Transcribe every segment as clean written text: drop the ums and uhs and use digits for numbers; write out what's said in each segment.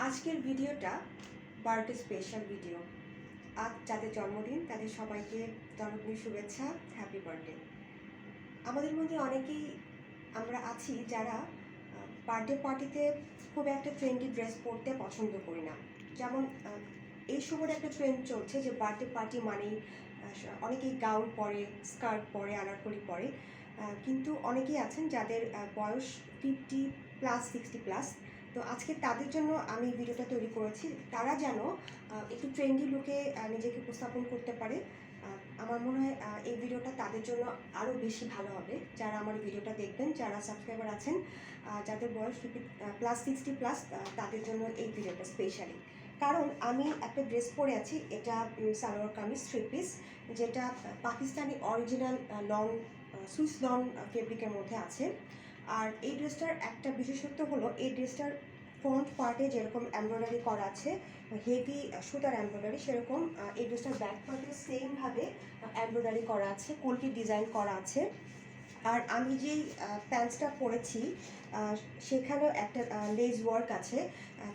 আজকের ভিডিওটা birthday special video. আজ যাদের জন্মদিন তাদের সবাইকে জন্মদিনের শুভেচ্ছা, হ্যাপি বার্থডে। আমাদের মধ্যে অনেকেই আমরা আছি যারা বার্থডে পার্টিতে খুব একটা ট্রেন্ডি ড্রেস পরতে পছন্দ করি না। যেমন এই সময় একটা ট্রেন্ড চলছে যে বার্থডে পার্টি মানেই অনেকেই গাউন পরে, স্কার্ট পরে, আনারকলি পরে, কিন্তু অনেকেই আছেন যাদের বয়স 50+, 60+। তো আজকে তাদের জন্য আমি ভিডিওটা তৈরি করেছি, তারা যেন একটু ট্রেন্ডি লুকে নিজেকে উপস্থাপন করতে পারে। আমার মনে হয় এই ভিডিওটা তাদের জন্য আরও বেশি ভালো হবে, যারা আমার ভিডিওটা দেখবেন, যারা সাবস্ক্রাইবার আছেন, যাদের বয়স 50+, 60+, তাদের জন্য এই ভিডিওটা স্পেশালি। কারণ আমি একটা ড্রেস পরে আছি, এটা সালোয়ার কামিজ 3 পিস, যেটা Pakistani original long swiss long ফেব্রিকের মধ্যে আছে। আর এই ড্রেসটার একটা বিশেষত্ব হলো এই ড্রেসটার ফ্রন্ট পার্টে যেরকম এমব্রয়ডারি করা আছে, হেভি সুতার এমব্রয়ডারি, সেরকম এই ড্রেসটার ব্যাক পার্টে সেমভাবে এমব্রয়ডারি করা আছে, কলকি ডিজাইন করা আছে। আর আমি যেই প্যান্টসটা পরেছি সেখানেও একটা লেস ওয়ার্ক আছে।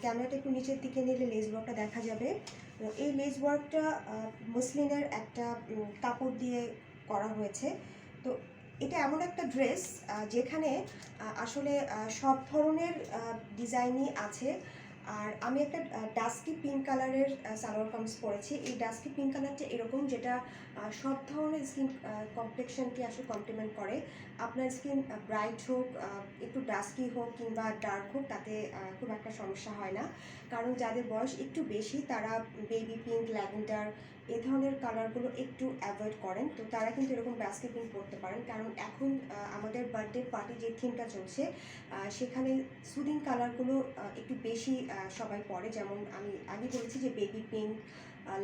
ক্যামেরাটা একটু নিচের দিকে নিলে লেস ওয়ার্কটা দেখা যাবে। এই লেস ওয়ার্কটা মসলিনের একটা কাপড় দিয়ে করা হয়েছে। তো এটা এমন একটা ড্রেস যেখানে আসলে সব ধরনের ডিজাইনই আছে। আর আমি একটা ডাস্কি পিঙ্ক কালারের সালোয়ার কামিজ পরেছি। এই ডাস্কি পিঙ্ক কালারটা এরকম, যেটা সব ধরনের স্কিন কমপ্লেকশনকে আসলে কমপ্লিমেন্ট করে। আপনার স্কিন ব্রাইট হোক, একটু ডাস্কি হোক কিংবা ডার্ক হোক, তাতে খুব একটা সমস্যা হয় না। কারণ যাদের বয়স একটু বেশি তারা বেবি পিঙ্ক, ল্যাভেন্ডার এই ধরনের কালারগুলো একটু অ্যাভয়েড করেন। তো তারা কিন্তু এরকম ডাস্কি পিঙ্ক পরতে পারেন, কারণ এখন আমাদের বার্থডে পার্টি যে থিমটা চলছে সেখানে সুদিং কালারগুলো একটু বেশি সবাই পরে। যেমন আমি আগে বলেছি যে baby pink,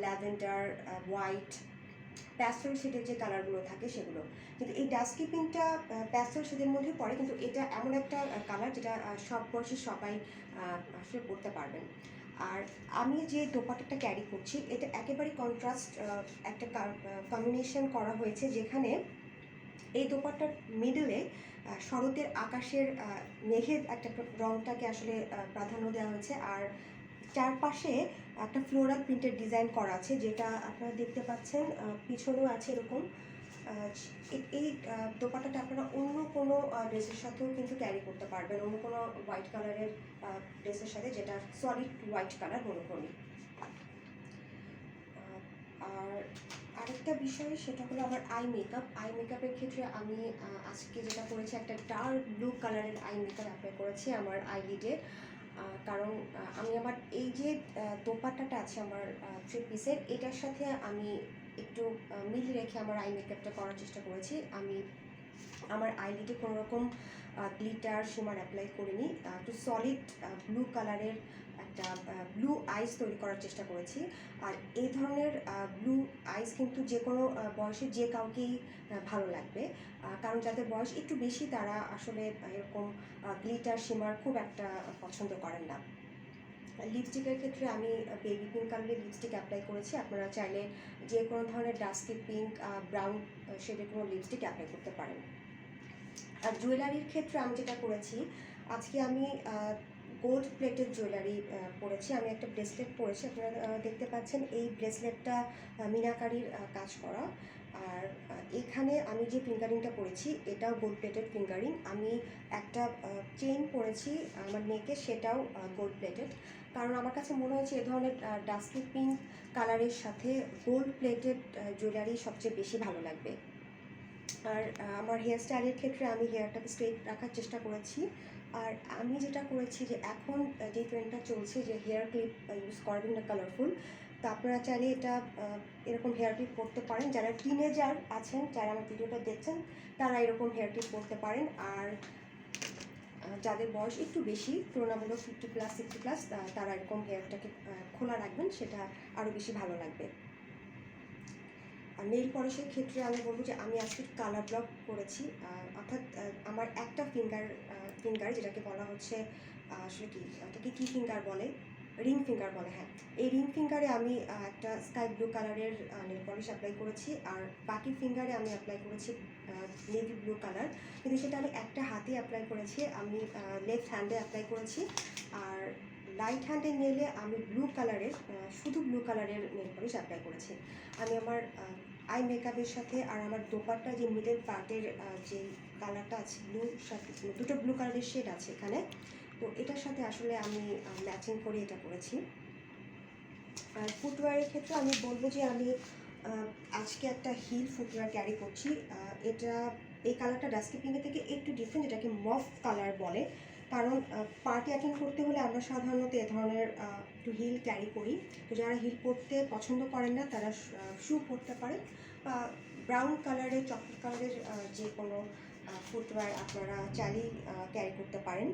lavender, white, pastel শেডের যে কালারগুলো থাকে সেগুলো। কিন্তু এই ডাস্কি পিঙ্কটা প্যাস্টেল শেডের মধ্যে পড়ে, কিন্তু এটা এমন একটা কালার যেটা সব বয়সী সবাই আসলে পরতে পারবেন। আর আমি যে দোপাট্টাটা ক্যারি করছি এটা একেবারে কন্ট্রাস্ট একটা কম্বিনেশন করা হয়েছে, যেখানে এই দোপাট্টার মিডলে শরতের আকাশের মেঘের একটা রংটাকে আসলে প্রাধান্য দেওয়া হয়েছে। আর চারপাশে একটা ফ্লোরাল প্রিন্টের ডিজাইন করা আছে, যেটা আপনারা দেখতে পাচ্ছেন। পিছনেও আছে এরকম। এই দোপাট্টাটা আপনারা অন্য কোনো ড্রেসের সাথেও কিন্তু ক্যারি করতে পারবেন, অন্য কোনো হোয়াইট কালারের ড্রেসের সাথে, যেটা সলিড হোয়াইট কালার মনোক্রমিক। আর আরেকটা বিষয় সেটা হলো আমার আই মেকআপের ক্ষেত্রে আমি আজকে যেটা করেছি, একটা ডার্ক ব্লু কালারের আই মেকআপ অ্যাপ্লাই করেছি আমার আইলিডে। কারণ আমি আমার এই যে দোপাট্টাটা আছে আমার 3 পিসের, এটার সাথে আমি একটু মিল রেখে আমার আই মেকআপটা করার চেষ্টা করেছি। আমি আমার আইলিডে কোনো রকম গ্লিটার শিমার অ্যাপ্লাই করিনি, একটু সলিড ব্লু কালারের একটা ব্লু আইস তৈরি করার চেষ্টা করেছি। আর এই ধরনের ব্লু আইস কিন্তু যে কোনো বয়সে যে কাউকেই ভালো লাগবে, কারণ যাদের বয়স একটু বেশি তারা আসলে এরকম গ্লিটার শিমার খুব একটা পছন্দ করেন না। লিপস্টিকের ক্ষেত্রে আমি বেবি পিঙ্ক কালারের লিপস্টিক অ্যাপ্লাই করেছি। আপনারা চাইলে যে কোনো ধরনের ডাস্কি পিঙ্ক, ব্রাউন শেডের কোনো লিপস্টিক অ্যাপ্লাই করতে পারেন। আর জুয়েলারির ক্ষেত্রে আমি যেটা করেছি, আজকে আমি গোল্ড প্লেটেড জুয়েলারি পরেছি। আমি একটা ব্রেসলেট পরেছি, আপনারা দেখতে পাচ্ছেন। এই ব্রেসলেটটা মিনাকারির কাজ করা। আর এখানে আমি যে ফিঙ্গারিংটা পরেছি এটাও গোল্ড প্লেটেড ফিঙ্গারিং। আমি একটা চেইন পরেছি আমার নেকে, সেটাও গোল্ড প্লেটেড। কারণ আমার কাছে মনে হয়েছে এ ধরনের ডাস্কি পিঙ্ক কালারের সাথে গোল্ড প্লেটেড জুয়েলারি সবচেয়ে বেশি ভালো লাগবে। আর আমার হেয়ার স্টাইলের ক্ষেত্রে আমি হেয়ারটাকে স্ট্রেট রাখার চেষ্টা করেছি। আর আমি যেটা করেছি যে এখন যে ট্রেন্ডটা চলছে যে হেয়ার ক্লিপ ইউজ করা বিভিন্ন কালারফুল, তো আপনারা চাইলে এটা এরকম হেয়ার ক্লিপ করতে পারেন। যারা টিনেজার আছেন, যারা আমার ভিডিওটা দেখছেন, তারা এরকম হেয়ার ক্লিপ করতে পারেন। আর যাদের বয়স একটু বেশি, তুলনামূলক 50+, 60+, তারা এরকম হেয়ারটাকে খোলা রাখবেন, সেটা আরও বেশি ভালো লাগবে। আর নেল পলিশের ক্ষেত্রে আমি বলবো যে আমি আজকে কালার ব্লক করেছি, অর্থাৎ আমার একটা ফিঙ্গার যেটাকে বলা হচ্ছে আসলে এটাকে কী ফিঙ্গার বলে, রিং ফিঙ্গার বলে, হ্যাঁ। এই রিং ফিঙ্গারে আমি একটা স্কাই ব্লু কালারের নেল পলিশ অ্যাপ্লাই করেছি। আর বাকি ফিঙ্গারে আমি অ্যাপ্লাই করেছি নেভি ব্লু কালার, কিন্তু সেটা আমি একটা হাতে অ্যাপ্লাই করেছি, আমি লেফট হ্যান্ডে অ্যাপ্লাই করেছি। আর রাইট হ্যান্ডের নেলে আমি ব্লু কালারের শুধু ব্লু কালারের নেল পলিশ অ্যাপ্লাই করেছি। আমি আমার আই মেকআপের সাথে আর আমার দোপাট্টা যে মিডল পার্টের যে কালারটা আছে ব্লুর সাথে, দুটো ব্লু কালারের শেড আছে এখানে, তো এটার সাথে আসলে আমি ম্যাচিং করে এটা করেছি। আর ফুটওয়্যারের ক্ষেত্রে আমি বলবো যে আমি আজকে একটা হিল ফুটওয়্যার ক্যারি করছি। এটা এই কালারটা ডাস্কিপিংয়ের থেকে একটু ডিফারেন্ট, এটাকে মফ কালার বলে। কারণ পার্টি অ্যাটেন্ড করতে হলে আমরা সাধারণত এ ধরনের একটু হিল ক্যারি করি। তো যারা হিল পরতে পছন্দ করেন না তারা শু পরতে পারেন, বা ব্রাউন কালারের, চকলেট কালারের যে কোনো ফুটওয়্যার আপনারা চাইলেই ক্যারি করতে পারেন।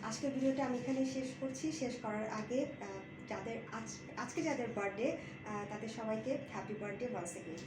আজকের ভিডিওটা আমি এখানে শেষ করছি। শেষ করার আগে যাদের আজকে যাদের বার্থডে, তাদের সবাইকে হ্যাপি বার্থডে ওয়ান্স এগেইন।